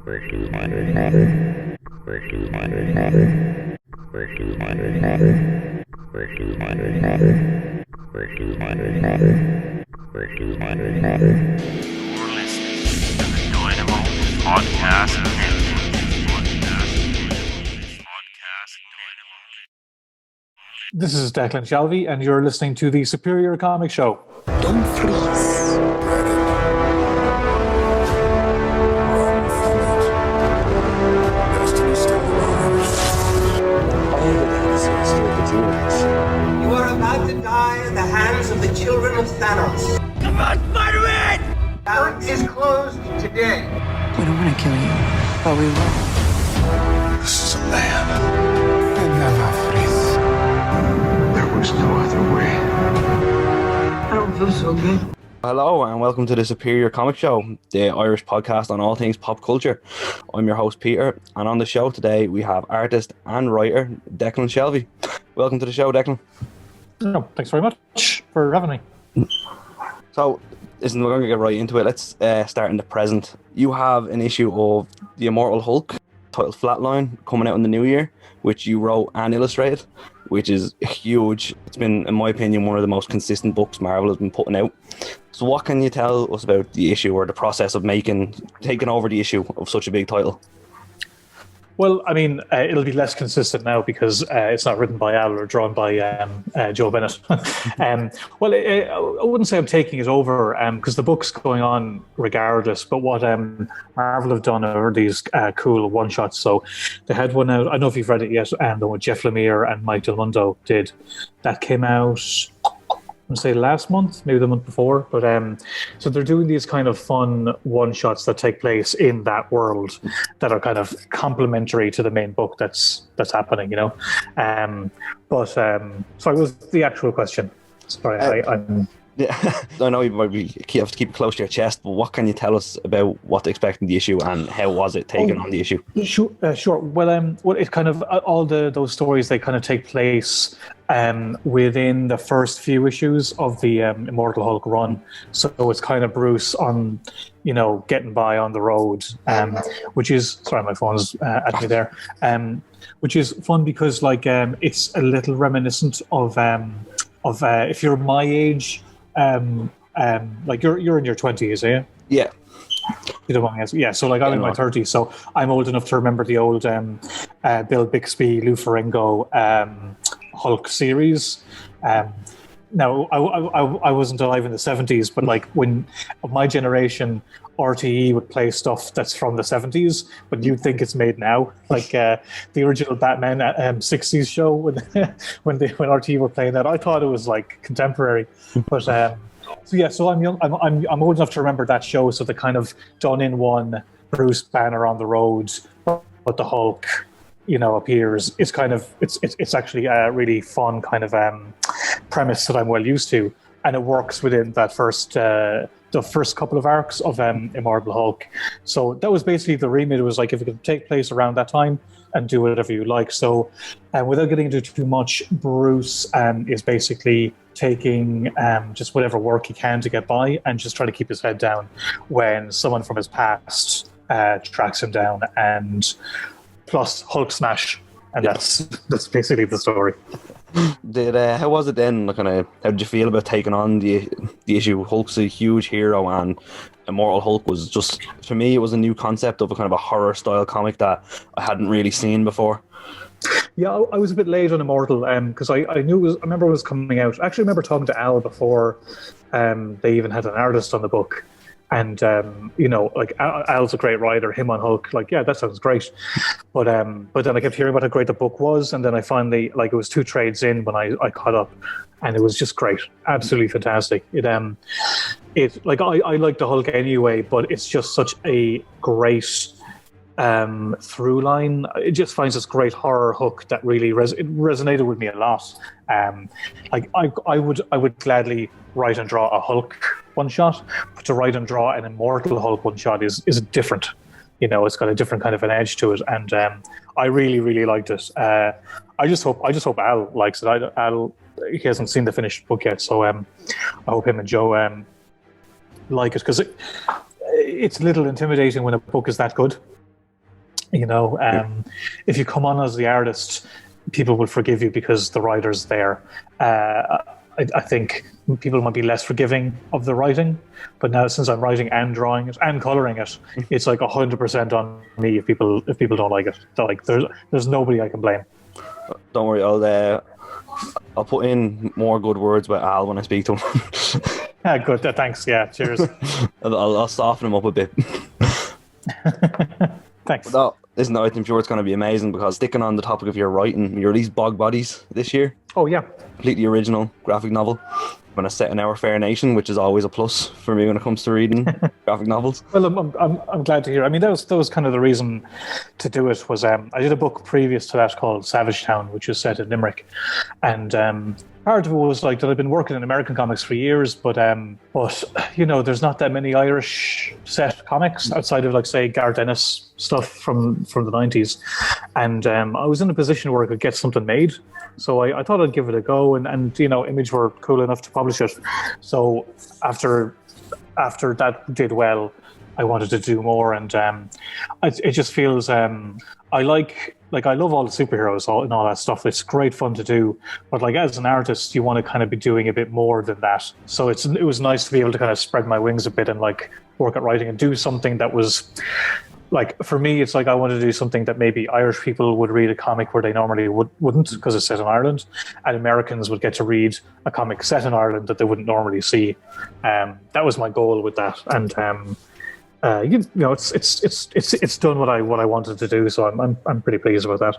This is Declan Shalvey, and you're listening to the Superior Comic Show. Don't freeze. You are about to die at the hands of the children of Thanos. Come on, Spider-Man! Balance is closed today. We don't want to kill you, but we will. This is a man. I never freeze. There was no other way. I don't feel so good. Hello and welcome to the Superior Comic Show, the Irish podcast on all things pop culture. I'm your host Peter, and on the show today we have artist and writer Declan Shalvey. Welcome to the show, Declan. Oh, thanks very much for having me. So, listen, we're going to get right into it. Let's start in the present. You have an issue of the Immortal Hulk titled Flatline coming out in the new year, which you wrote and illustrated, which is huge. It's been, in my opinion, one of the most consistent books Marvel has been putting out. So what can you tell us about the issue or the process of taking over the issue of such a big title? Well, I mean, it'll be less consistent now because it's not written by Al or drawn by Joe Bennett. Well, I wouldn't say I'm taking it over because the book's going on regardless. But what Marvel have done are these cool one-shots. So they had one out, I don't know if you've read it yet, the one Jeff Lemire and Mike Del Mundo did. That came out, I say last month, maybe the month before, but so they're doing these kind of fun one-shots that take place in that world that are kind of complementary to the main book that's happening, you know. Sorry, what was the actual question? Sorry, I'm. Yeah, I know you have to keep it close to your chest, but what can you tell us about what to expect in the issue and how was it taken on the issue? Sure. Well, it kind of all those stories, they kind of take place within the first few issues of the Immortal Hulk run. So it's kind of Bruce on, getting by on the road, which is, sorry, my phone's at me there, which is fun because it's a little reminiscent of if you're my age. You're in your 20s, are you? Yeah. You don't want me asking. Yeah, so I'm in my 30s, so I'm old enough to remember the old Bill Bixby, Lou Ferrigno Hulk series. Now, I wasn't alive in the 70s, but when of my generation, RTE would play stuff that's from the 70s, but you'd think it's made now, the original Batman 60s show when RTE were playing that. I thought it was contemporary, but so I'm young. I'm old enough to remember that show. So the kind of done in one Bruce Banner on the road, but the Hulk, appears. It's kind of it's actually a really fun kind of premise that I'm well used to, and it works within that the first couple of arcs of Immortal Hulk. So that was basically the remit. It was if it could take place around that time and do whatever you like. So without getting into too much, Bruce is basically taking just whatever work he can to get by and just try to keep his head down when someone from his past tracks him down, and plus Hulk smash. And that's basically the story. How was it then? How did you feel about taking on the issue? Hulk's a huge hero, and Immortal Hulk was just, for me, it was a new concept of a kind of a horror style comic that I hadn't really seen before. Yeah, I was a bit late on Immortal because I knew I remember it was coming out. I actually remember talking to Al before they even had an artist on the book. And, Al's a great writer, him on Hulk, yeah, that sounds great. But then I kept hearing about how great the book was. And then I finally, it was 2 trades in when I caught up, and it was just great. Absolutely fantastic. I like the Hulk anyway, but it's just such a great through line. It just finds this great horror hook that really it resonated with me a lot. I would gladly write and draw a Hulk one shot, but to write and draw an Immortal Hulk one shot is different. It's got a different kind of an edge to it, and I really, really liked it. I just hope Al likes it. Al, he hasn't seen the finished book yet, so I hope him and Joe like it, because it's a little intimidating when a book is that good. You know, if you come on as the artist, people will forgive you because the writer's there. I think people might be less forgiving of the writing, but now since I'm writing and drawing it and coloring it, it's like 100% on me if people don't like it. So like there's nobody I can blame. Don't worry, I'll put in more good words with Al when I speak to him. Yeah, good. Thanks. Yeah, cheers. I'll soften him up a bit. Thanks. But listen, I'm sure it's going to be amazing because sticking on the topic of your writing, you released Bog Bodies this year. Oh yeah, completely original graphic novel. When it's set in our fair nation, which is always a plus for me when it comes to reading graphic novels. Well, I'm glad to hear. I mean, that was kind of the reason to do it. Was I did a book previous to that called Savage Town, which is set in Limerick, and part of it was like that I've been working in American comics for years, but you know, there's not that many Irish set comics outside of like say Garth Ennis stuff from the 90s, and I was in a position where I could get something made. So I thought I'd give it a go, and you know, Image were cool enough to publish it. So after that did well, I wanted to do more, and it just feels I love all the superheroes and all that stuff. It's great fun to do, but like as an artist, you want to kind of be doing a bit more than that. So it was nice to be able to kind of spread my wings a bit and like work at writing and do something that was. Like for me, it's like I wanted to do something that maybe Irish people would read a comic where they normally wouldn't because it's set in Ireland, and Americans would get to read a comic set in Ireland that they wouldn't normally see. That was my goal with that, and you know, it's done what I wanted to do. So I'm pretty pleased with that.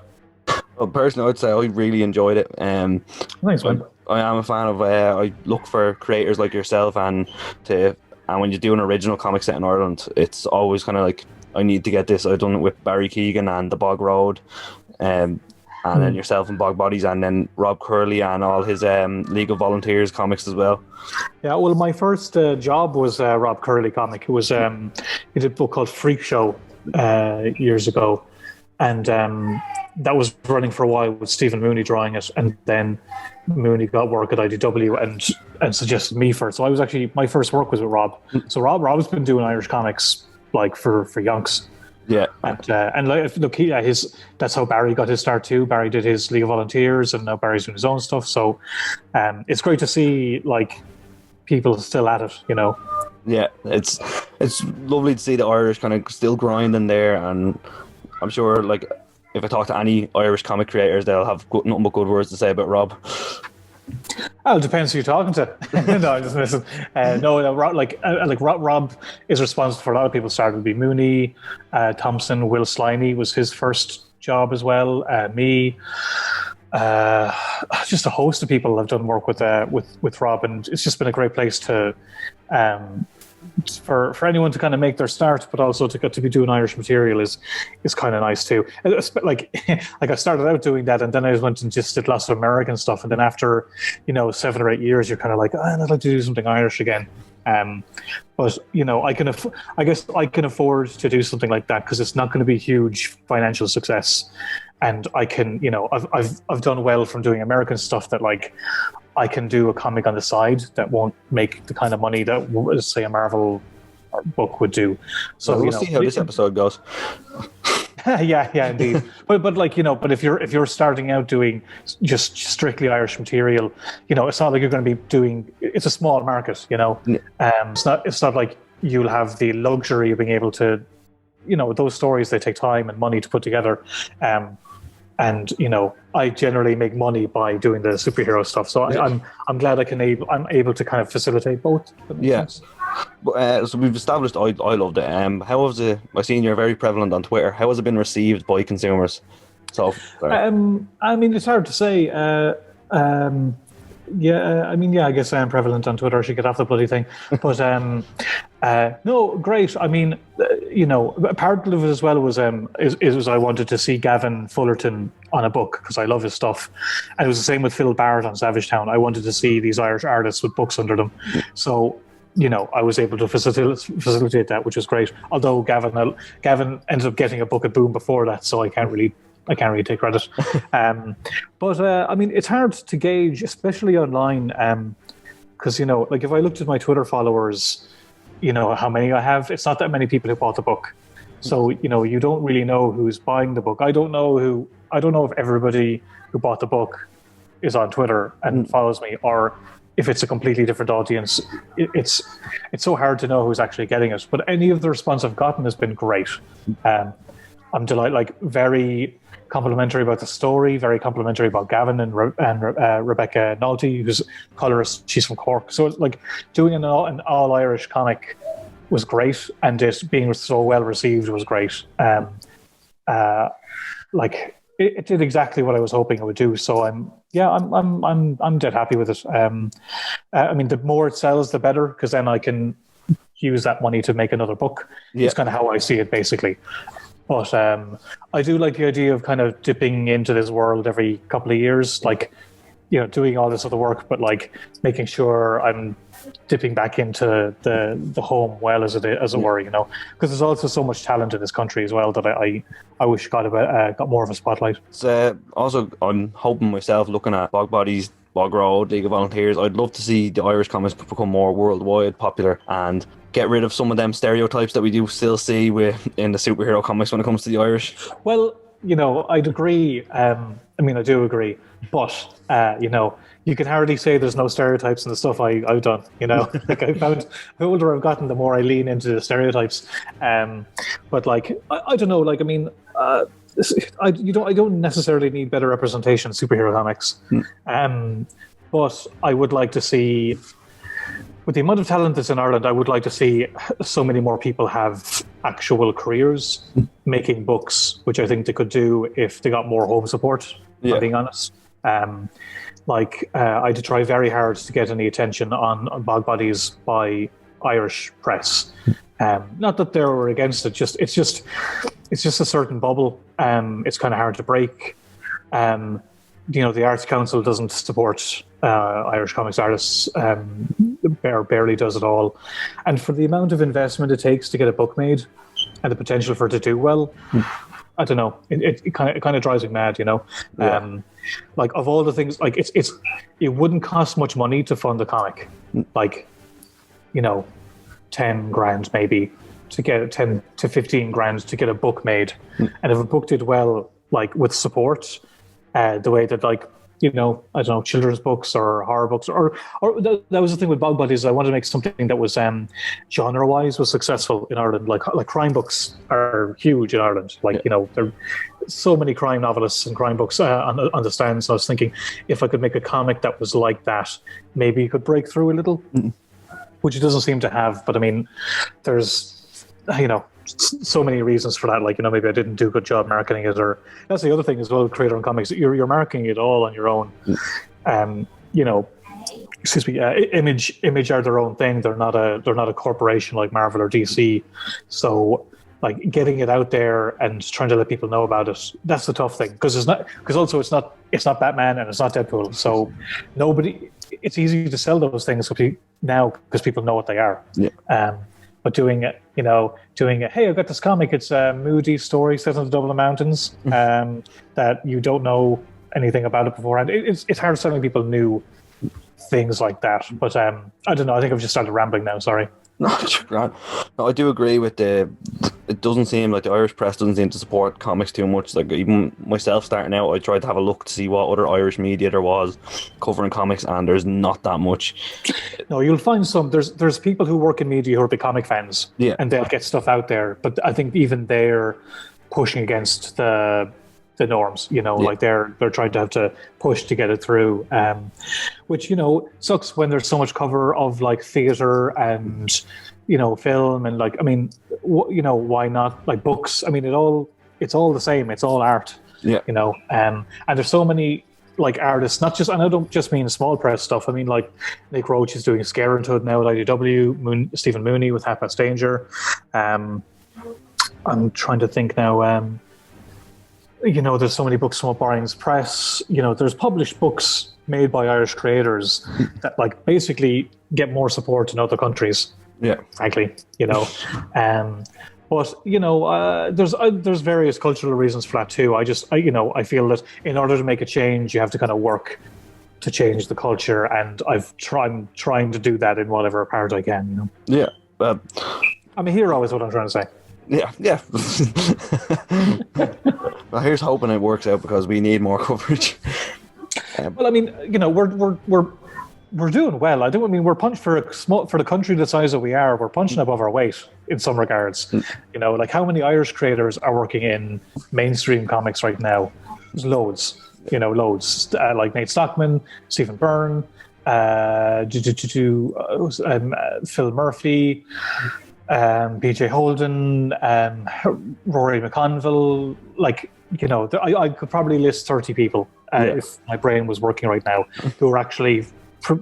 Well, personally, I'd say I really enjoyed it. Thanks, man. I am a fan of. I look for creators like yourself, and when you do an original comic set in Ireland, it's always kind of like. I need to get this. I've done it with Barry Keegan and The Bog Road, and then yourself and Bog Bodies, and then Rob Curley and all his League of Volunteers comics as well. Yeah, well, my first job was Rob Curley comic. It was he did a book called Freak Show years ago, and that was running for a while with Stephen Mooney drawing it, and then Mooney got work at IDW and suggested me first. So I was actually my first work was with Rob. So Rob's been doing Irish comics. Like for yonks, yeah, and like look, that's how Barry got his start too. Barry did his League of Volunteers, and now Barry's doing his own stuff. So, it's great to see like people still at it, you know. Yeah, it's lovely to see the Irish kind of still grinding there, and I'm sure like if I talk to any Irish comic creators, they'll have nothing but good words to say about Rob. Well, it depends who you're talking to. No, I'm just missing. Rob is responsible for a lot of people's start. It would be Mooney, Thompson, Will Sliney was his first job as well. Me, just a host of people have done work with Rob, and it's just been a great place to for anyone to kind of make their start, but also to get to be doing Irish material is kind of nice too. Like I started out doing that, and then I went and just did lots of American stuff, and then after 7 or 8 years, you're kind of like, I'd like to do something Irish again. But I guess I can afford to do something like that because it's not going to be huge financial success, and I can I've done well from doing American stuff that like. I can do a comic on the side that won't make the kind of money that, say, a Marvel book would do. So we'll see how this episode goes. yeah, indeed. but if you're starting out doing just strictly Irish material, it's not like you're going to be doing. It's a small market, It's not like you'll have the luxury of being able to, those stories, they take time and money to put together. And I generally make money by doing the superhero stuff, so I'm glad I'm able to kind of facilitate both. Yes, so we've established I loved it. How was it? I've seen you're very prevalent on Twitter. How has it been received by consumers? So, I mean, it's hard to say. I guess I am prevalent on Twitter. I should get off the bloody thing. But no, great. I mean, part of it as well was is I wanted to see Gavin Fullerton on a book because I love his stuff, and it was the same with Phil Barrett on Savage Town. I wanted to see these Irish artists with books under them, so. I was able to facilitate that, which was great. Although Gavin ended up getting a book at Boom before that, so I can't really take credit. But I mean, it's hard to gauge, especially online, because like if I looked at my Twitter followers, how many I have, it's not that many people who bought the book. So, you don't really know who's buying the book. I don't know if everybody who bought the book is on Twitter and follows me, or if it's a completely different audience. It's so hard to know who's actually getting it. But any of the response I've gotten has been great. I'm delighted, very complimentary about the story, very complimentary about Gavin and Rebecca Nalty, who's colorist. She's from Cork. So doing an all Irish comic was great, and it being so well received was great. It did exactly what I was hoping it would do. So I'm dead happy with it. The more it sells, the better, because then I can use that money to make another book. Yeah. It's kind of how I see it, basically. But I do like the idea of kind of dipping into this world every couple of years, doing all this other work, but making sure I'm dipping back into the home well, as it were, because there's also so much talent in this country as well that I wish got more of a spotlight. Also, I'm hoping myself, looking at Bog Bodies, Bog Road, League of Volunteers, I'd love to see the Irish comics become more worldwide popular and get rid of some of them stereotypes that we do still see in the superhero comics when it comes to the Irish. Well, I'd agree. I do agree, but you can hardly say there's no stereotypes in the stuff I've done. I found the older I've gotten, the more I lean into the stereotypes. But I don't know. I don't necessarily need better representation in superhero comics. But I would like to see, with the amount of talent that's in Ireland, I would like to see so many more people have actual careers making books, which I think they could do if they got more home support, if I'm being honest. I did try very hard to get any attention on Bog Bodies by Irish press. Not that they were against it, it's just a certain bubble. It's kind of hard to break. The Arts Council doesn't support Irish comics artists, barely does at all. And for the amount of investment it takes to get a book made and the potential for it to do well, I don't know. It kind of drives me mad, of all the things, it wouldn't cost much money to fund a comic, 10 grand maybe to get 10 to 15 grand to get a book made. And if a book did well, with support, the way that I don't know, children's books or horror books, or that was the thing with Bog Bodies. I wanted to make something that was genre-wise was successful in Ireland. Like crime books are huge in Ireland. There are so many crime novelists and crime books on the stands. So I was thinking, if I could make a comic that was like that, maybe it could break through a little, which it doesn't seem to have. But there's so many reasons for that. Maybe I didn't do a good job marketing it, or that's the other thing as well. Creator and comics, you're marketing it all on your own. Image are their own thing. They're not a corporation like Marvel or DC. So getting it out there and trying to let people know about it, that's the tough thing, because it's not Batman and it's not Deadpool. So it's easy to sell those things now because people know what they are. But doing it, hey, I've got this comic, it's a moody story set on the Dublin Mountains, that you don't know anything about it beforehand. It's hard selling people new things like that. But I don't know, I think I've just started rambling now, sorry. No, I do agree with it doesn't seem like the Irish press doesn't seem to support comics too much. Even myself starting out, I tried to have a look to see what other Irish media there was covering comics, and there's not that much. No, you'll find some. There's people who work in media who are big comic fans, and they'll get stuff out there. But I think even they're pushing against the norms. They're trying to have to push to get it through, which sucks when there's so much cover of theater and film and why not books? It's all the same. It's all art. And there's so many artists, not just, and I don't just mean small press stuff. Nick Roach is doing Scarenthood now at IDW. Stephen Mooney with Half Past Danger. I'm trying to think now. There's so many books from Up Barring's Press. There's published books made by Irish creators that basically get more support in other countries. Frankly, but there's various cultural reasons for that too. I feel that in order to make a change, you have to kind of work to change the culture, and I'm trying to do that in whatever part I can. I'm a hero, is what I'm trying to say. Yeah. Well, here's hoping it works out because we need more coverage. Well, I mean, you know, we're doing well. I don't. I mean, we're punched for the country the size that we are. We're punching above our weight in some regards. You know, like how many Irish creators are working in mainstream comics right now? There's loads. You know, loads. Like Nate Stockman, Stephen Byrne, Phil Murphy, BJ Holden, Rory McConville. Like, you know, I could probably list 30 people if my brain was working right now who are actually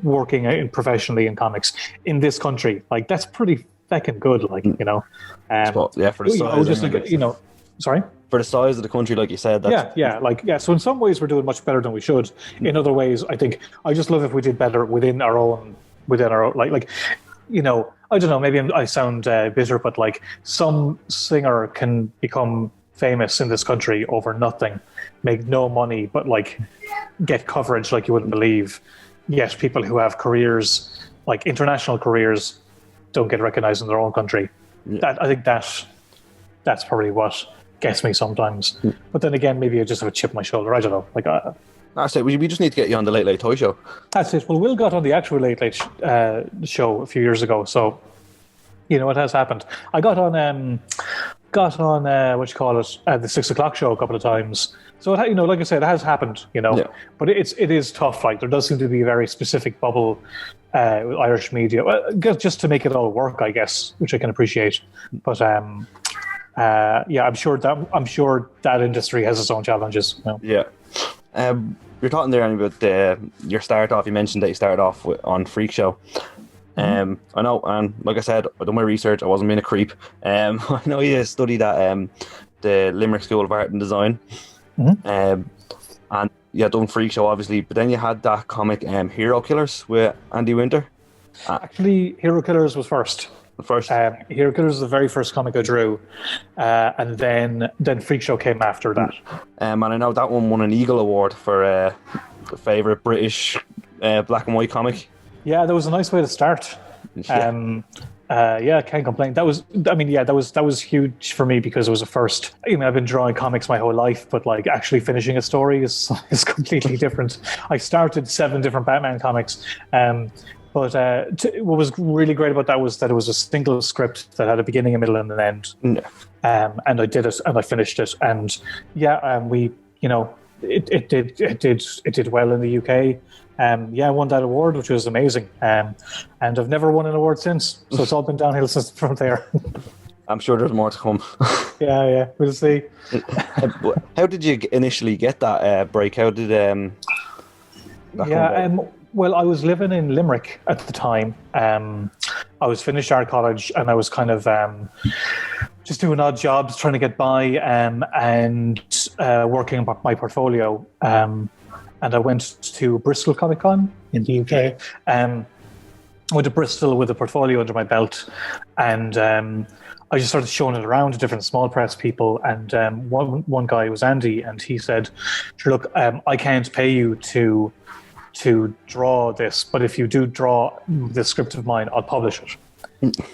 working professionally in comics in this country. Like, that's pretty fucking good. Like, you know, for the size, sorry. For the size of the country, like you said, that's... So in some ways, we're doing much better than we should. In other ways, I think I just love if we did better within our own, like, you know, I don't know. Maybe I sound bitter, but like some singer can become famous in this country over nothing, make no money, but like get coverage like you wouldn't believe. Yet people who have careers, like international careers, don't get recognized in their own country. Yeah. I think that's probably what gets me sometimes. But then again, maybe I just have a chip on my shoulder. I don't know. Like, that's it. We just need to get you on the Late Late Toy Show. That's it. Well, Will got on the actual Late Late show a few years ago, so you know it has happened. I got on the 6 o'clock show a couple of times. So you know, like I said, it has happened. You know, but it is tough. Like there does seem to be a very specific bubble with Irish media, just to make it all work, I guess, which I can appreciate. But I'm sure that industry has its own challenges. You know? Yeah. You're talking there about your start off. You mentioned that you started off on Freak Show. I know, and like I said, I done my research. I wasn't being a creep. I know you studied at the Limerick School of Art and Design, and you had done Freak Show, obviously. But then you had that comic, Hero Killers, with Andy Winter. Actually, Hero Killers was first. Hero Killers was the very first comic I drew, and then Freak Show came after that. And I know that one won an Eagle Award for the favourite British black and white comic. Yeah, that was a nice way to start. I can't complain. That was huge for me because it was a first. You know, I've been drawing comics my whole life, but like actually finishing a story is completely different. I started 7 different Batman comics. But what was really great about that was that it was a single script that had a beginning, a middle, and an end. And I did it, and I finished it, and we, you know, it did well in the UK. I won that award, which was amazing. And I've never won an award since, so it's all been downhill since from there. I'm sure there's more to come. Yeah, we'll see. How did you initially get that break? How did that come about? Well, I was living in Limerick at the time. I was finished art college and I was kind of just doing odd jobs, trying to get by and working on my portfolio. And I went to Bristol Comic Con in the UK. I went to Bristol with a portfolio under my belt and I just started showing it around to different small press people. And one guy was Andy, and he said, "Sure, look, I can't pay you to draw this, but if you do draw the script of mine, I'll publish it.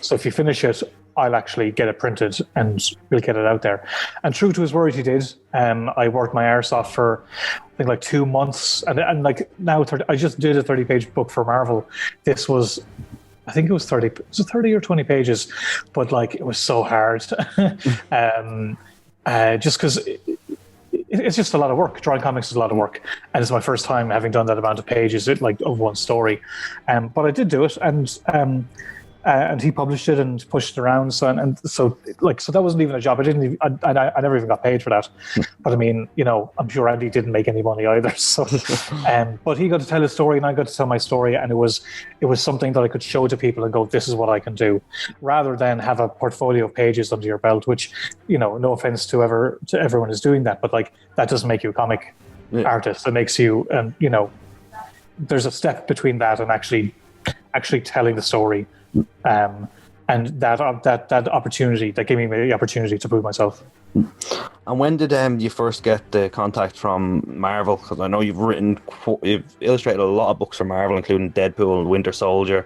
So if you finish it, I'll actually get it printed and we'll get it out there." And true to his word, he did. I worked my arse off for I think like 2 months, and like now I just did a 30-page book for Marvel. This was, I think it was 30. Was it 30 or 20 pages? But like it was so hard, just because. It's just a lot of work. Drawing comics is a lot of work, and it's my first time having done that amount of pages, of one story. But I did do it, and he published it and pushed it around. So that wasn't even a job. I never even got paid for that. But I mean, you know, I'm sure Andy didn't make any money either. So, but he got to tell his story, and I got to tell my story, and it was something that I could show to people and go, "This is what I can do," rather than have a portfolio of pages under your belt. Which, you know, no offense to everyone who's doing that, but like that doesn't make you a comic artist. It makes you, you know, there's a step between that and actually telling the story. And that opportunity that gave me the opportunity to prove myself. And when did you first get the contact from Marvel? Because I know you've illustrated a lot of books for Marvel, including Deadpool, Winter Soldier.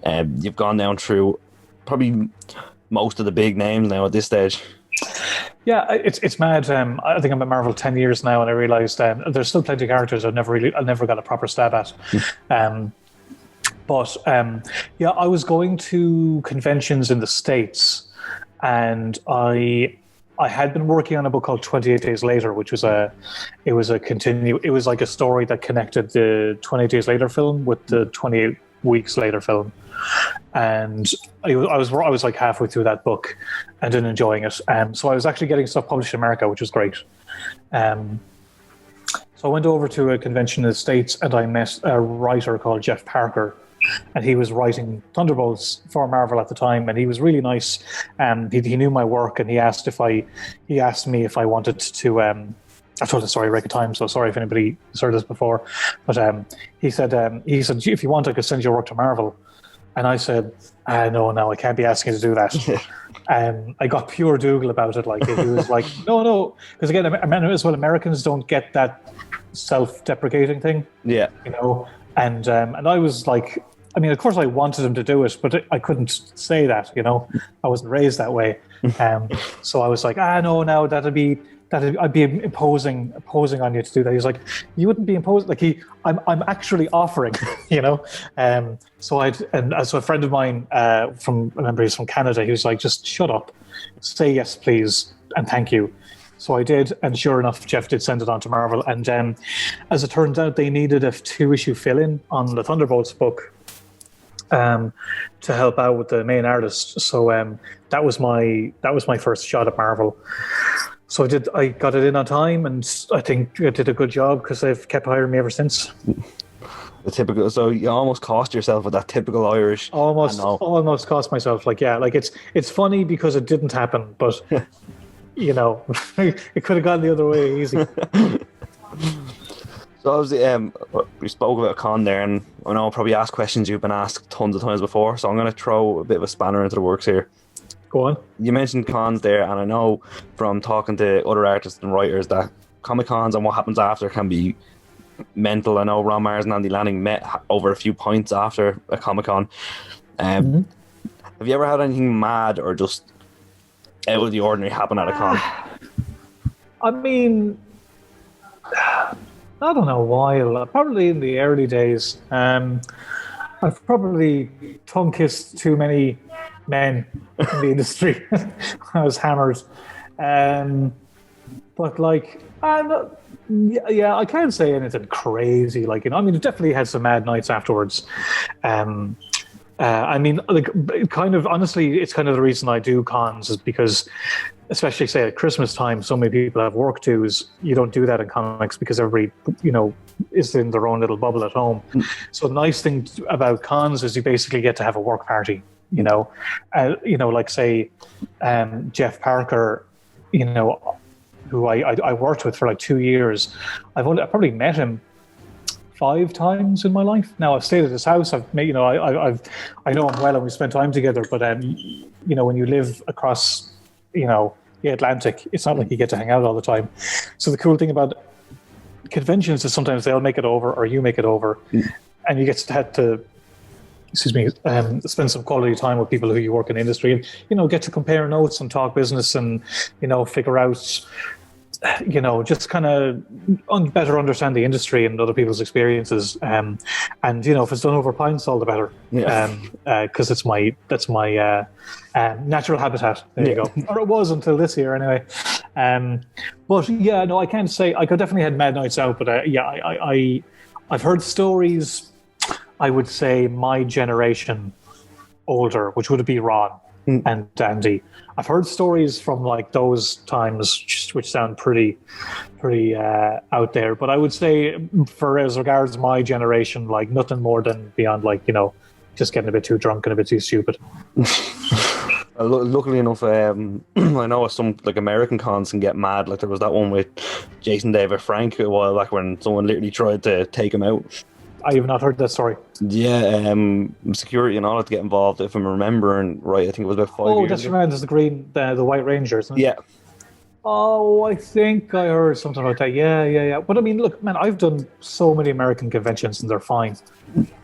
You've gone down through probably most of the big names now at this stage. Yeah, it's mad. I think I'm at Marvel 10 years now, and I realised there's still plenty of characters I never got a proper stab at. But I was going to conventions in the States, and I had been working on a book called 28 Days Later, which was it was like a story that connected the 28 Days Later film with the 28 Weeks Later film. And I was like halfway through that book and then enjoying it. So I was actually getting stuff published in America, which was great. So I went over to a convention in the States, and I met a writer called Jeff Parker, and he was writing Thunderbolts for Marvel at the time, and he was really nice. He knew my work, and he asked me if I wanted to. I told the story a record time, so sorry if anybody has heard this before. But he said if you want, I could send your work to Marvel. And I said, no, I can't be asking you to do that. I got pure Dougal about it. Like, he was like, no, because again, Americans don't get that self-deprecating thing. Yeah, and I was like, I mean, of course, I wanted him to do it, but I couldn't say that. I wasn't raised that way. So I was like, no, I'd be imposing on you to do that. He's like, you wouldn't be imposing. Like I'm actually offering, So a friend of mine he's from Canada. He was like, just shut up, say yes, please, and thank you. So I did, and sure enough, Jeff did send it on to Marvel. And as it turns out, they needed a 2-issue fill-in on the Thunderbolts book to help out with the main artist. So that was my first shot at Marvel. So I got it in on time, and I think I did a good job because they've kept hiring me ever since. So you almost cost yourself with that typical Irish. Almost cost myself. It's funny because it didn't happen, but it could have gone the other way easy. So obviously, we spoke about a con there, and I know I'll probably ask questions you've been asked tons of times before. So I'm going to throw a bit of a spanner into the works here. Go on. You mentioned cons there, and I know from talking to other artists and writers that Comic Cons and what happens after can be mental. I know Ron Mars and Andy Lanning met over a few pints after a Comic Con. Have you ever had anything mad or just out of the ordinary happen at a con? I mean, I don't know, while probably in the early days. I've probably tongue-kissed too many men in the industry. I was hammered. But I can't say anything crazy. I mean, it definitely had some mad nights afterwards. I mean, honestly, it's kind of the reason I do cons is because, especially say at Christmas time, so many people have work to. Is you don't do that in comics because everybody, is in their own little bubble at home. So the nice thing about cons is you basically get to have a work party. Say Jeff Parker, who I worked with for 2 years. I probably met him 5 times in my life. Now I've stayed at his house. I've met, I know him well, and we spent time together. But when you live across, the Atlantic, it's not like you get to hang out all the time. So the cool thing about conventions is sometimes they'll make it over, or you make it over, and you get to spend some quality time with people who you work in the industry, and get to compare notes and talk business, and figure out. Just kind of better understand the industry and other people's experiences. And if it's done over pints, all the better. Because that's my natural habitat. There you go. Or it was until this year, anyway. But I can't say. I could definitely had mad nights out, but I've heard stories. I would say my generation older, which would be Ron and Andy. I've heard stories from those times which sound pretty out there, but I would say for as regards my generation, nothing more than beyond just getting a bit too drunk and a bit too stupid. Luckily enough, I know some American cons can get mad. There was that one with Jason David Frank a while back when someone literally tried to take him out. I have not heard that story. Yeah, security and all had to get involved. If I'm remembering right, I think it was about 5 years. Oh, that's right. There's the White Ranger, isn't it? Yeah. Oh, I think I heard something about that. Yeah. But I mean, look, man, I've done so many American conventions and they're fine.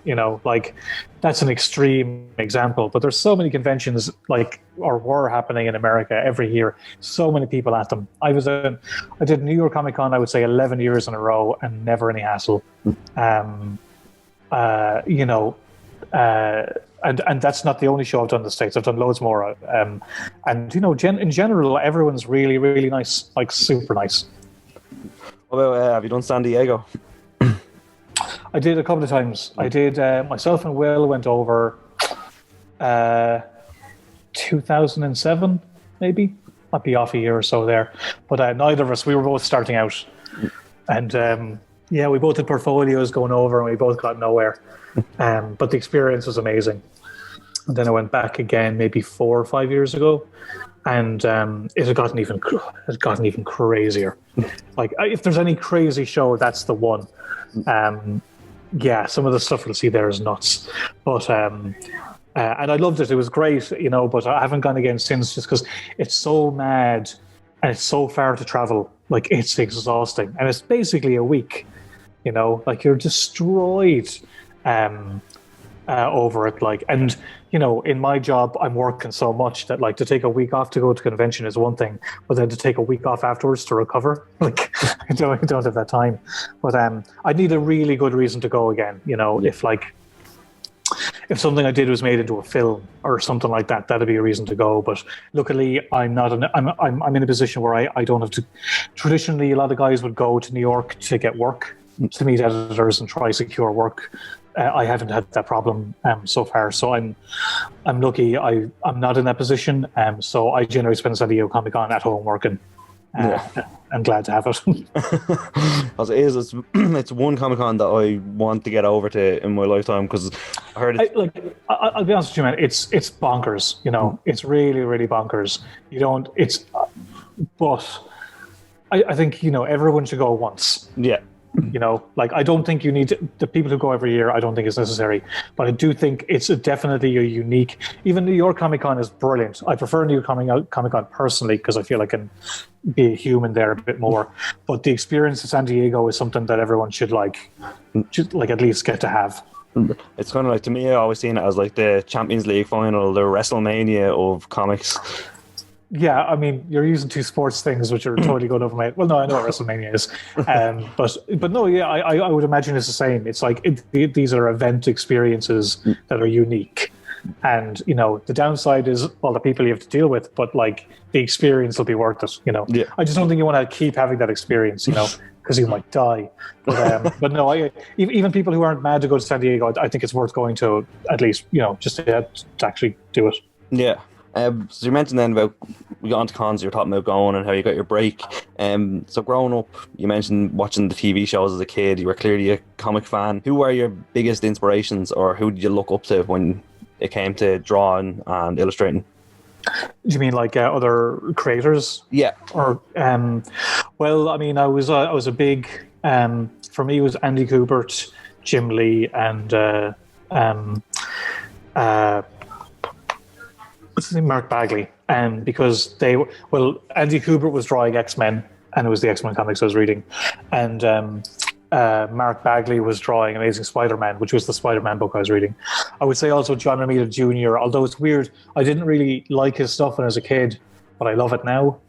You know, like that's an extreme example, but there's so many conventions like or were happening in America every year. So many people at them. I did New York Comic Con, I would say 11 years in a row and never any hassle. You know, and that's not the only show I've done in the States. I've done loads more. And, you know, in general, everyone's really, really nice, like super nice. What about, have you done San Diego? I did a couple of times. I did, myself and Will went over 2007, maybe. Might be off a year or so there. But neither of us, we were both starting out. And yeah, we both had portfolios going over and we both got nowhere. But the experience was amazing. And then I went back again maybe 4 or 5 years ago, and it had gotten even crazier. Like if there's any crazy show, that's the one. Yeah, some of the stuff we'll see there is nuts. But and I loved it. It was great, you know. But I haven't gone again since, just because it's so mad and it's so far to travel. Like it's exhausting, and it's basically a week. You know, like you're destroyed. Over it, like, and you know, in my job, I'm working so much that like to take a week off to go to convention is one thing, but then to take a week off afterwards to recover, like, I don't have that time. But I need a really good reason to go again. You know, if something I did was made into a film or something like that, that'd be a reason to go. But luckily, I'm in a position where I don't have to. Traditionally, a lot of guys would go to New York to get work, to meet editors and try secure work. I haven't had that problem so far, so I'm lucky. I'm not in that position, so I generally spend San Diego Comic Con at home working. I'm glad to have it. As it is, it's one Comic Con that I want to get over to in my lifetime, because I heard it. I'll be honest with you, man. It's bonkers. You know, it's really, really bonkers. But I think, you know, everyone should go once. Yeah. You know, like I don't think you need the people who go every year. I don't think it's necessary, but I do think it's definitely a unique. Even New York Comic Con is brilliant. I prefer New York Comic Con personally because I feel I can be a human there a bit more. But the experience of San Diego is something that everyone should at least get to have. It's kind of like, to me, I always seen it as like the Champions League final, the WrestleMania of comics. Yeah, I mean, you're using two sports things which are totally going over my head. Well, no, I know what WrestleMania is, but no, yeah, I would imagine it's the same. It's like these are event experiences that are unique, and you know, the downside is all the people you have to deal with, but like the experience will be worth it. You know, yeah. I just don't think you want to keep having that experience. You know, because you might die. But no, even people who aren't mad to go to San Diego, I think it's worth going to at least. You know, just to actually do it. Yeah. So you mentioned then about we got onto cons, you were talking about going and how you got your break. So growing up, you mentioned watching the TV shows as a kid. You were clearly a comic fan. Who were your biggest inspirations, or who did you look up to when it came to drawing and illustrating? Do you mean like other creators? Yeah. Or well, I mean, I was a big for me it was Andy Kubert, Jim Lee, and what's his name? Mark Bagley. Because Andy Kubert was drawing X-Men, and it was the X-Men comics I was reading, and Mark Bagley was drawing Amazing Spider-Man, which was the Spider-Man book I was reading. I would say also John Romita Jr., although it's weird, I didn't really like his stuff when I was a kid, but I love it now.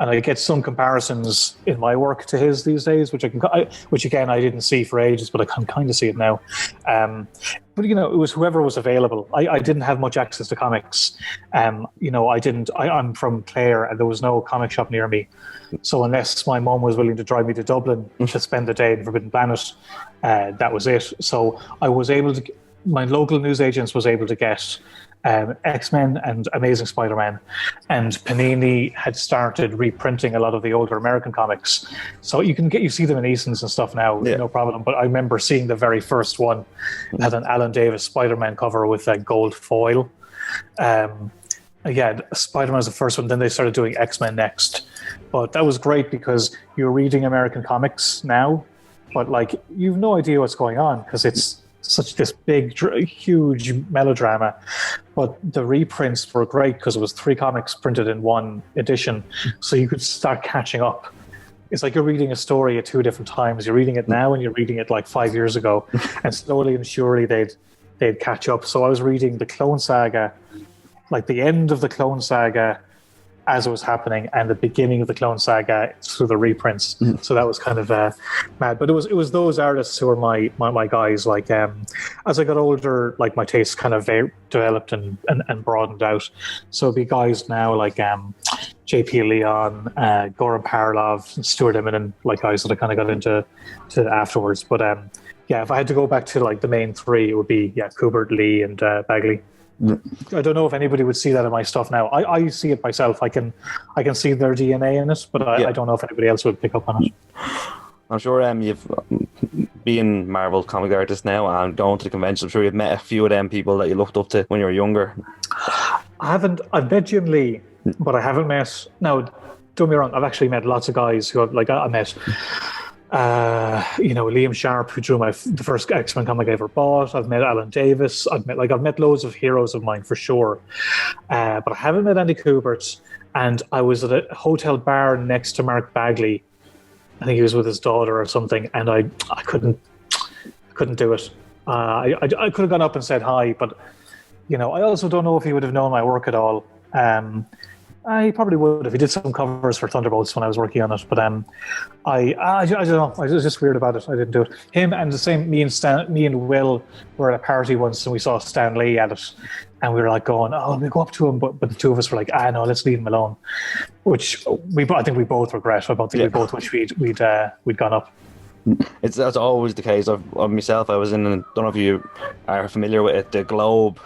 And I get some comparisons in my work to his these days, which again I didn't see for ages, but I can kind of see it now. But you know, it was whoever was available. I didn't have much access to comics. You know, I'm from Clare, and there was no comic shop near me. So unless my mom was willing to drive me to Dublin to spend the day in Forbidden Planet, that was it. So I was able to. My local newsagents was able to get X-Men and Amazing Spider-Man, and Panini had started reprinting a lot of the older American comics, so you see them in Easton's and stuff now, no problem. But I remember seeing the very first one. It had an Alan Davis Spider-Man cover with a gold foil. Again, Spider-Man was the first one, then they started doing X-Men next, but that was great because you're reading American comics now, but like you've no idea what's going on because it's such this big, huge melodrama. But the reprints were great because it was 3 comics printed in one edition, so you could start catching up. It's like you're reading a story at 2 different times. You're reading it now and you're reading it like 5 years ago, and slowly and surely they'd catch up. So I was reading the Clone Saga, like the end of the Clone Saga as it was happening, and the beginning of the Clone Saga through the reprints. So that was kind of mad. But it was those artists who were my guys. Like as I got older, like my tastes kind of developed and broadened out. So it'd be guys now like J.P. Leon, Goran Parlov, Stuart Immonen, like guys that I kind of got into afterwards. But yeah, if I had to go back to like the main 3, it would be Kubert, Lee, and Bagley. I don't know if anybody would see that in my stuff now. I see it myself. I can see their DNA in it, but I don't know if anybody else would pick up on it. I'm sure you've been Marvel comic artist now and going to the convention. I'm sure you've met a few of them people that you looked up to when you were younger. I've met Jim Lee, but I haven't met. Now, don't get me wrong. I've actually met lots of guys who I met. Liam Sharp, who drew the first X-Men comic I ever bought. I've met Alan Davis. I've met loads of heroes of mine for sure. But I haven't met Andy Kubert. And I was at a hotel bar next to Mark Bagley. I think he was with his daughter or something. And I couldn't do it. I could have gone up and said hi, but I also don't know if he would have known my work at all. I probably would if he did some covers for Thunderbolts when I was working on it, but I don't know. I was just weird about it. I didn't do it. Him and the same me and Will were at a party once, and we saw Stan Lee at it, and we were like going, "Oh, we go up to him," but the two of us were like, "No, let's leave him alone," which I think we both regret. I don't think we both wish we'd gone up. That's always the case. Of myself, I was in. I don't know if you are familiar with it, the Globe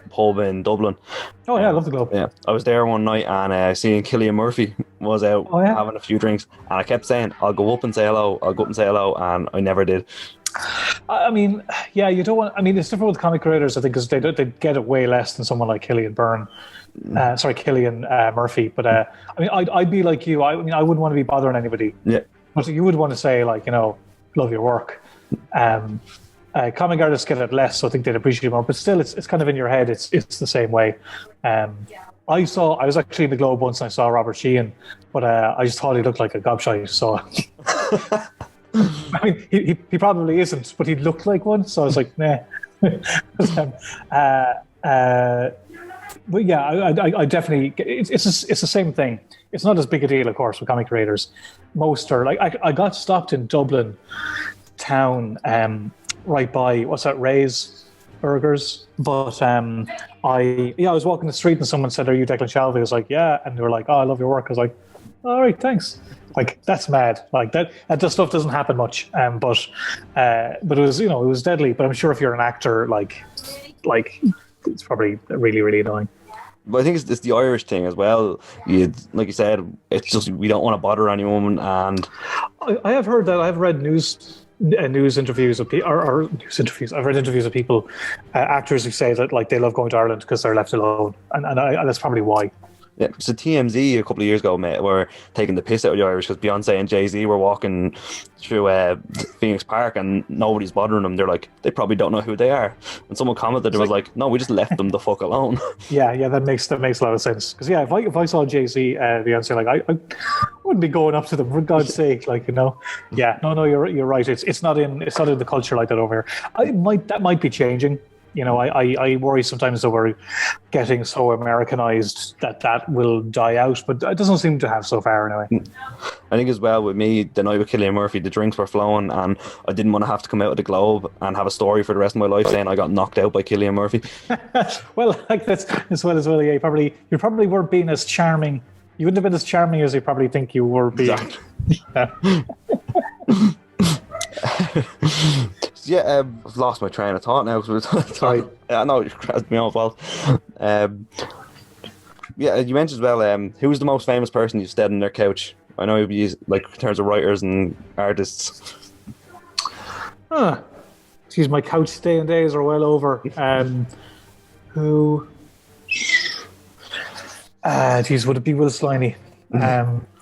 pub in Dublin. Oh yeah, I love the Globe. Yeah, I was there one night and seeing Cillian Murphy was out having a few drinks, and I kept saying, "I'll go up and say hello. I'll go up and say hello," and I never did. I mean, yeah, you don't want. I mean, it's different with comic creators, I think, because they get it way less than someone like Cillian Murphy. But I mean, I'd be like you. I mean, I wouldn't want to be bothering anybody. Yeah. But you would want to say, like, love your work. Comic artists get it less, so I think they'd appreciate it more. But still, it's kind of in your head. It's the same way. I was actually in the Globe once and I saw Robert Sheehan, but I just thought he looked like a gobshite. So I mean, he probably isn't, but he looked like one. So I was like, nah. But yeah, I definitely. It's the same thing. It's not as big a deal, of course, with comic creators. Most are like I got stopped in Dublin town, right by Ray's Burgers. But I was walking the street and someone said, "Are you Declan Shalvey?" I was like, "Yeah," and they were like, "Oh, I love your work." I was like, "All right, thanks." Like, that's mad. Like that stuff doesn't happen much. But it was it was deadly. But I'm sure if you're an actor, like it's probably really, really annoying. But I think it's the Irish thing as well. Like you said, it's just we don't want to bother anyone. And I have heard that. I've read news interviews of people, or news interviews. I've read interviews of people, actors who say that like they love going to Ireland because they're left alone, and that's probably why. Yeah, so TMZ a couple of years ago, mate, were taking the piss out of the Irish because Beyonce and Jay-Z were walking through Phoenix Park and nobody's bothering them. They're like, they probably don't know who they are. And someone commented, it was like, no, we just left them the fuck alone. Yeah, that makes a lot of sense. Because if I saw Jay-Z, Beyonce, like I wouldn't be going up to them for God's sake, like Yeah, no, you're right. It's not in the culture like that over here. That might be changing. I worry sometimes that we're getting so Americanized that will die out, but it doesn't seem to have so far anyway. I think as well with me, the night with Cillian Murphy, the drinks were flowing and I didn't want to have to come out of the Globe and have a story for the rest of my life saying I got knocked out by Cillian Murphy. Well, like that's as well. Yeah, you probably weren't being as charming. You wouldn't have been as charming as you probably think you were being. Exactly. Yeah, I've lost my train of thought now because sorry. I know it crashed me off. Well, yeah, you mentioned as well. Who's the most famous person you've stayed on their couch? I know you'd be like in terms of writers and artists. Geez, my couch staying days are well over. Who? Geez, would it be Will Sliney?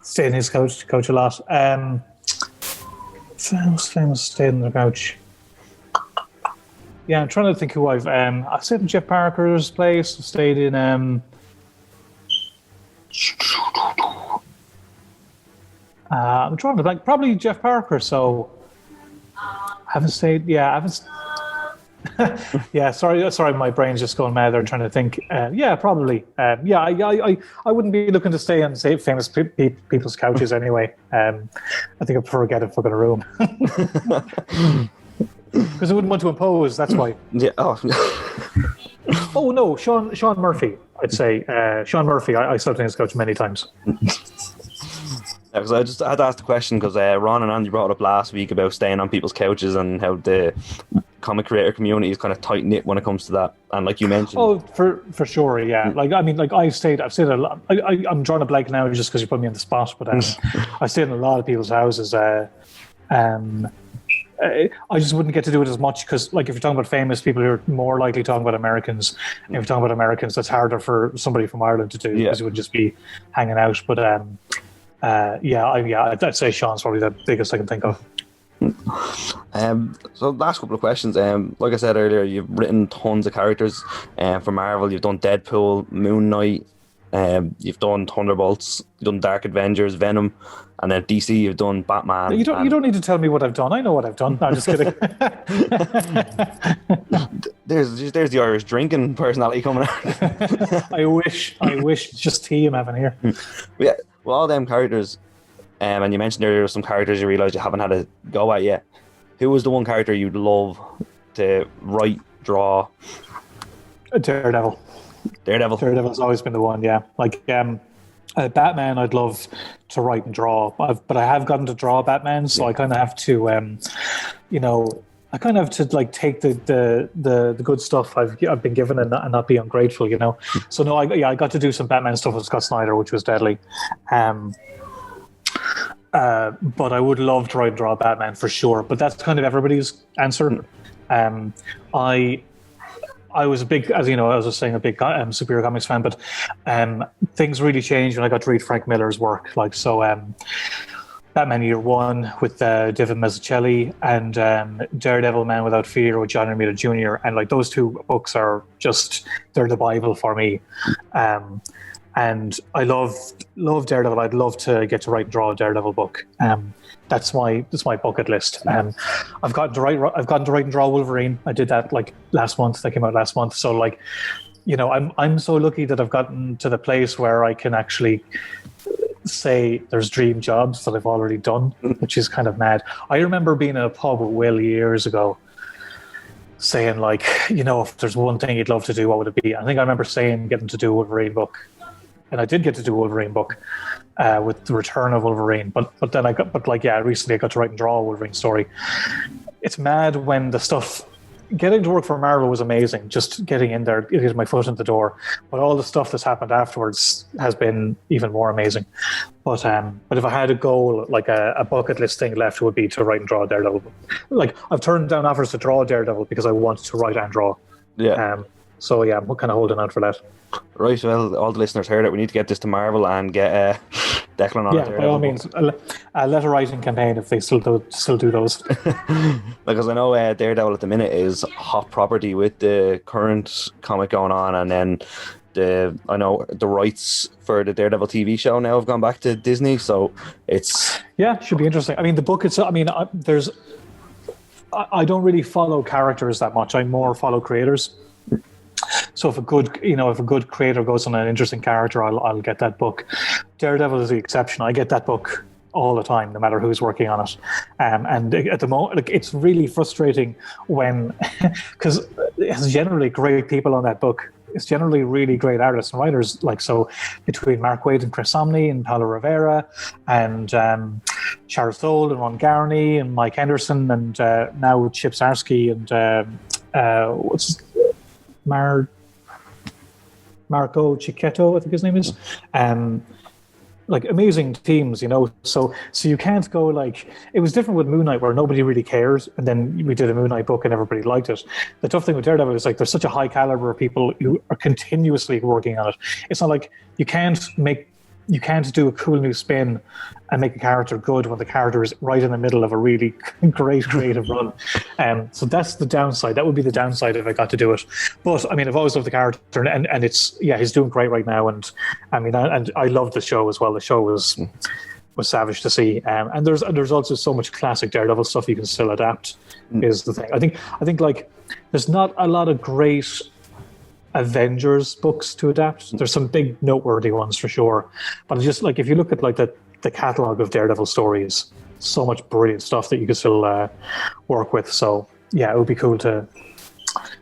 Stayed in his couch a lot. Famous stayed on the couch. I'm trying to think who I've stayed in Jeff Parker's place. I've stayed in I'm trying to blank. Probably Jeff Parker. So I haven't stayed. Yeah, I haven't. Yeah, sorry, my brain's just going mad. They're trying to think. Yeah, probably. I wouldn't be looking to stay on famous people's couches anyway. I think I prefer get a fucking room because I wouldn't want to impose. That's why. Yeah. Oh. Oh no, Sean Murphy. I'd say Sean Murphy. I slept in his couch many times. Yeah, because I just had to ask the question because Ron and Andy brought it up last week about staying on people's couches and how the comic creator community is kind of tight knit when it comes to that. And like you mentioned, oh, for sure, yeah. Like I mean, like I've stayed a lot. I'm drawing a blank now just because you put me on the spot. But I stayed in a lot of people's houses. I just wouldn't get to do it as much because, like, if you're talking about famous people, you're more likely talking about Americans. And if you're talking about Americans, that's harder for somebody from Ireland to do because it would just be hanging out. But I'd say Sean's probably the biggest I can think of. So last couple of questions. Like I said earlier, you've written tons of characters for Marvel. You've done Deadpool, Moon Knight, you've done Thunderbolts, you've done Dark Avengers, Venom, and then DC you've done Batman. You don't need to tell me what I've done. I know what I've done. No, I'm just kidding. There's the Irish drinking personality coming out. I wish it's just tea I'm having here. Yeah, well, all them characters. And you mentioned earlier some characters you realise you haven't had a go at yet. Who was the one character you'd love to write, draw? Daredevil. Daredevil's always been the one, yeah. Like Batman, I'd love to write and draw, but I have gotten to draw Batman, so I kind of have to, I kind of have to like take the good stuff I've been given and not be ungrateful, you know. So no, I got to do some Batman stuff with Scott Snyder, which was deadly. But I would love to write and draw Batman for sure. But that's kind of everybody's answer. I was a big, as you know, I was saying, a big superhero comics fan. But things really changed when I got to read Frank Miller's work. Like so, Batman Year One with David Mazzucchelli and Daredevil Man Without Fear with John Romita Jr. And like those two books are they're the Bible for me. And I love Daredevil. I'd love to get to write and draw a Daredevil book. That's my bucket list. I've gotten to write and draw Wolverine. I did that like last month. That came out last month. So like, you know, I'm so lucky that I've gotten to the place where I can actually say there's dream jobs that I've already done, which is kind of mad. I remember being in a pub with Will years ago, saying like, you know, if there's one thing you'd love to do, what would it be? I think I remember saying getting to do a Wolverine book. And I did get to do a Wolverine book with the return of Wolverine, but then recently I got to write and draw a Wolverine story. It's mad when the stuff getting to work for Marvel was amazing, just getting in there, getting my foot in the door. But all the stuff that's happened afterwards has been even more amazing. But if I had a goal, like a bucket list thing left, it would be to write and draw a Daredevil book. Like I've turned down offers to draw Daredevil because I wanted to write and draw. Yeah. So yeah, I'm kind of holding out for that. Right, well, all the listeners heard it. We need to get this to Marvel and get Declan on it. Yeah, by all means, a letter writing campaign if they still do those. Because I know Daredevil at the minute is hot property with the current comic going on, and then I know the rights for the Daredevil TV show now have gone back to Disney, so it's should be interesting. I mean, the book itself. I mean, I don't really follow characters that much. I more follow creators. So if a good creator goes on an interesting character, I'll get that book. Daredevil is the exception. I get that book all the time, no matter who's working on it. And at the moment, like, it's really frustrating when, because it's generally great people on that book. It's generally really great artists and writers. Like so, between Mark Waid and Chris Samnee and Paulo Rivera and Charles Soule and Ron Garney and Mike Henderson and now Chip Zdarsky and Marco Cicchetto, I think his name is. Like amazing teams, you know. So you can't go like, it was different with Moon Knight where nobody really cares, and then we did a Moon Knight book and everybody liked it. The tough thing with Daredevil is like there's such a high caliber of people who are continuously working on it. It's not like you can't make you can't do a cool new spin and make a character good when the character is right in the middle of a really great creative run. So that's the downside. That would be the downside if I got to do it. But I mean, I've always loved the character, and it's he's doing great right now. And I mean, and I love the show as well. The show was savage to see. And there's also so much classic Daredevil stuff you can still adapt. Is the thing. I think like there's not a lot of great Avengers books to adapt. There's some big noteworthy ones for sure, but just like if you look at like the catalog of Daredevil stories, so much brilliant stuff that you can still work with. So yeah, it would be cool to.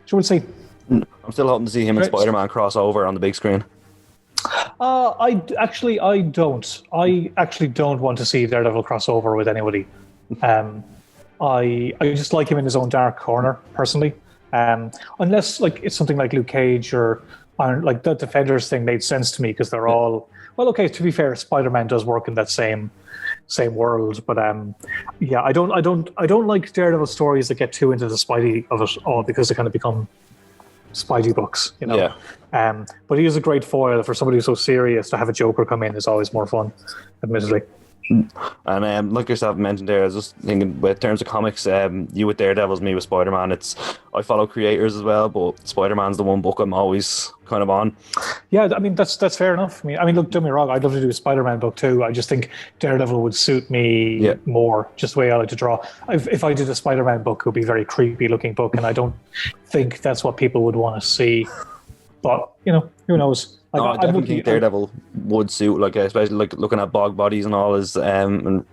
Should we say? I'm still hoping to see him and Spider-Man cross over on the big screen. I don't. I actually don't want to see Daredevil crossover with anybody. I just like him in his own dark corner personally. Unless like it's something like Luke Cage or like the Defenders thing made sense to me because they're all well. Okay, to be fair, Spider-Man does work in that same world, but yeah, I don't like Daredevil stories that get too into the Spidey of it all because they kind of become Spidey books, you know. Yeah. But he is a great foil for somebody who's so serious. To have a Joker come in is always more fun, admittedly. And like yourself mentioned there, I was just thinking, with terms of comics, you with Daredevils, me with Spider-Man. I follow creators as well, but Spider-Man's the one book I'm always kind of on. Yeah, I mean that's fair enough. I mean, look, don't get me wrong, I'd love to do a Spider-Man book too. I just think Daredevil would suit me more, just the way I like to draw. If I did a Spider-Man book, it would be a very creepy looking book, and I don't think that's what people would want to see. But you know, who knows? Like, I definitely think Daredevil would suit, like especially like looking at Bog Bodies and all is and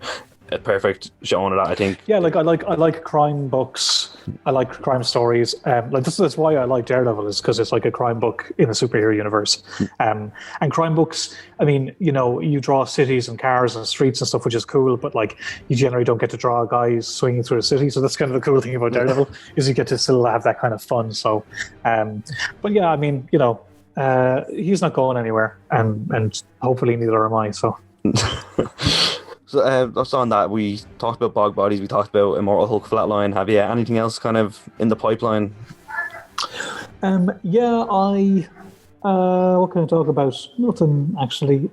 a perfect showing of that, I think. Yeah, like I like crime books. I like crime stories. Like that's why I like Daredevil, is because it's like a crime book in a superhero universe. And crime books, I mean, you know, you draw cities and cars and streets and stuff, which is cool, but like you generally don't get to draw guys swinging through the city. So that's kind of the cool thing about Daredevil is you get to still have that kind of fun. So, but yeah, I mean, you know. He's not going anywhere, and hopefully neither am I. So, I saw on that we talked about Bog Bodies, we talked about Immortal Hulk Flatline. Have you anything else kind of in the pipeline? Yeah, what can I talk about? Nothing actually.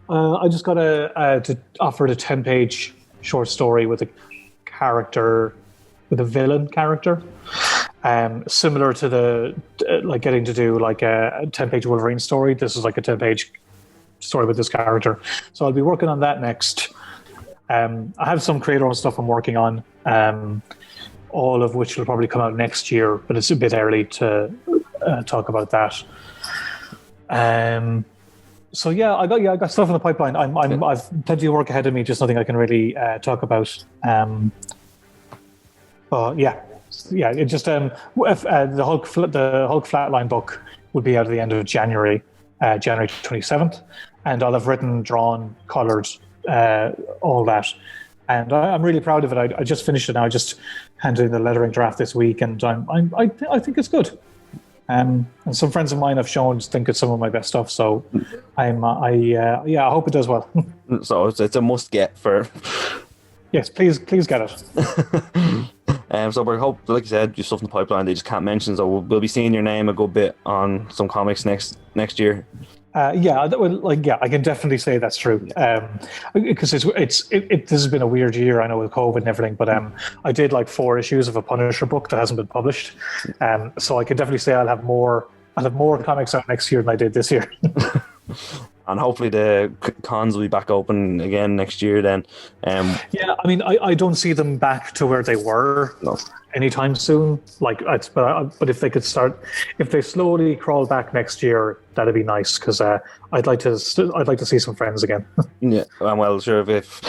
I just got offered a 10-page short story with a villain character. Similar to the like getting to do like a 10-page Wolverine story. This is like a 10-page story with this character. So I'll be working on that next. I have some creator-owned stuff I'm working on, all of which will probably come out next year, but it's a bit early to talk about that. So yeah, I got stuff in the pipeline. I've plenty of work ahead of me, just nothing I can really talk about. Yeah, it just the Hulk Flatline book will be out at the end of January 27th, and I'll have written, drawn, coloured, all that, and I'm really proud of it. I just finished it now. I just handed in the lettering draft this week, and I think it's good. And some friends of mine have think it's some of my best stuff. So I hope it does well. So it's a must get for. Yes, please get it. So we hope, like you said, your stuff in the pipeline they just can't mention. So we'll be seeing your name a good bit on some comics next year. I can definitely say that's true. Because this has been a weird year, I know, with COVID and everything. But I did like 4 issues of a Punisher book that hasn't been published. So I can definitely say I'll have more comics out next year than I did this year. And hopefully the cons will be back open again next year then. Yeah, I mean, I don't see them back to where they were anytime soon. But if they could if they slowly crawl back next year, that'd be nice, because I'd like to see some friends again. Yeah, well, sure, if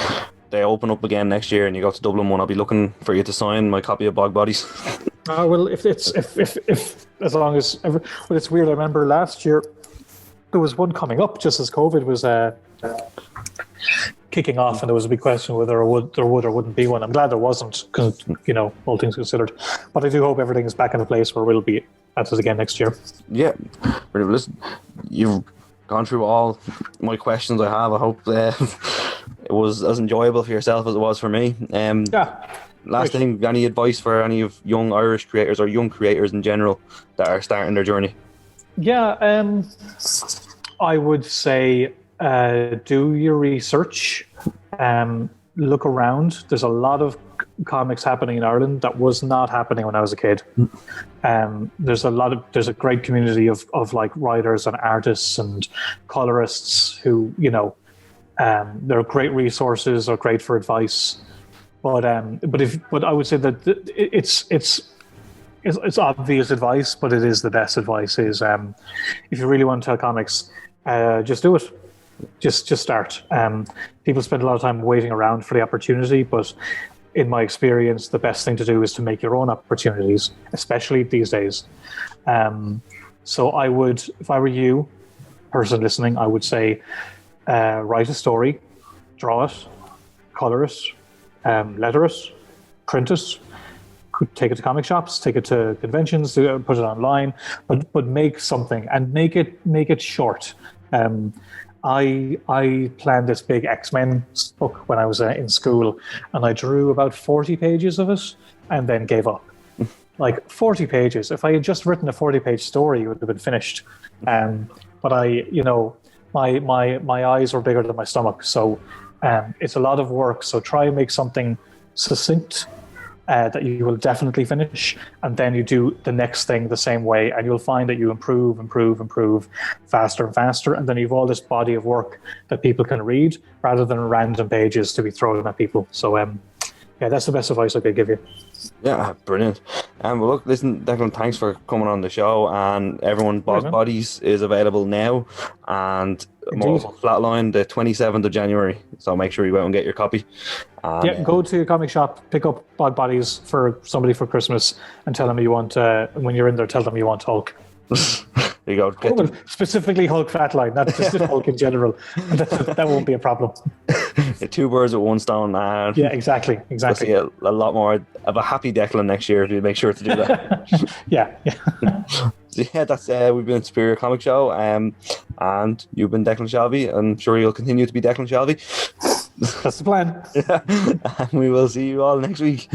they open up again next year and you go to Dublin one, I'll be looking for you to sign my copy of Bog Bodies. Well, if as long as it's weird. I remember last year there was one coming up just as COVID was kicking off, and there was a big question whether there would or wouldn't be one. I'm glad there wasn't, because, you know, all things considered. But I do hope everything is back in a place where we'll be at it again next year. Yeah. Listen, you've gone through all my questions I have. I hope it was as enjoyable for yourself as it was for me. Last thing, any advice for any of young Irish creators or young creators in general that are starting their journey? Yeah, I would say do your research, look around. There's a lot of comics happening in Ireland that was not happening when I was a kid. There's a great community of like writers and artists and colorists who, you know, they're great resources or great for advice. But I would say that it's obvious advice, but it is the best advice. Is if you really want to tell comics, just do it. Just start. People spend a lot of time waiting around for the opportunity, but in my experience, the best thing to do is to make your own opportunities, especially these days. So I would, if I were you, person listening, I would say, write a story, draw it, color it, letter it, print it, take it to comic shops, take it to conventions, put it online, but make something and make it short. I planned this big X-Men book when I was in school, and I drew about 40 pages of it and then gave up. Like 40 pages. If I had just written a 40-page story, it would have been finished. But my eyes were bigger than my stomach, so it's a lot of work. So try and make something succinct that you will definitely finish, and then you do the next thing the same way, and you'll find that you improve faster and faster, and then you've all this body of work that people can read rather than random pages to be thrown at people. So yeah, that's the best advice I could give you. Yeah, brilliant. Well, look, listen, Declan, thanks for coming on the show, and everyone, Bog Bodies is available now, and Immortal Flatline the 27th of January, so make sure you go out and get your copy. And, go to a comic shop, pick up Bog Bodies for somebody for Christmas, and tell them you want, when you're in there, tell them you want Hulk. There you go. Specifically Hulk Flatline, not just Hulk in general. That won't be a problem. Two birds with one stone. And yeah, exactly. You'll see a lot more of a happy Declan next year if you make sure to do that. yeah. So yeah, that's we've been at Superior Comic Show, and you've been Declan Shalvey. I'm sure you'll continue to be Declan Shalvey. That's the plan. Yeah. And we will see you all next week.